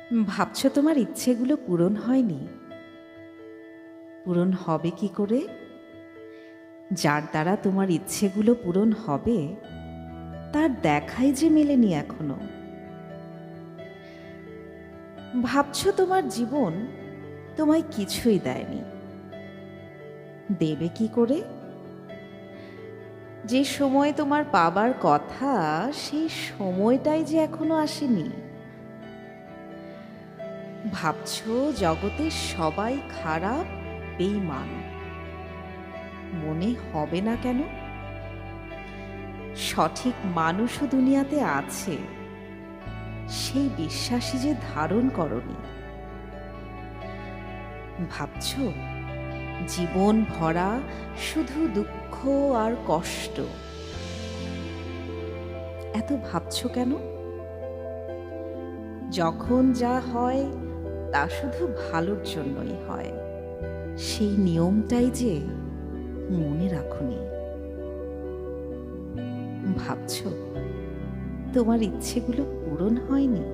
ভাবছো তোমার ইচ্ছেগুলো পূরণ হয়নি? পূরণ হবে কি করে? যার দ্বারা তোমার ইচ্ছেগুলো পূরণ হবে তার দেখাই যে মেলেনি এখনো। ভাবছো তোমার জীবন তোমায় কিছুই দেয়নি, দেবে কি করে? যে সময় তোমার পাবার কথা সেই সময়টাই যে এখনো আসেনি। ভাবছো জগতের সবাই খারাপ, বেঈমান। মনে হবে না কেন? সঠিক মানুষও দুনিয়াতে আছে, সেই বিশ্বাসই যে ধারণ করনি। ভাবছো জীবন ভরা শুধু দুঃখ আর কষ্ট। এত ভাবছো কেন? যখন যা হয় তা শুধু ভালোর জন্যই হয়, সেই নিয়মটাই যে মনে রাখোনি। ভাবছো তোমার ইচ্ছেগুলো পূরণ হয়নি?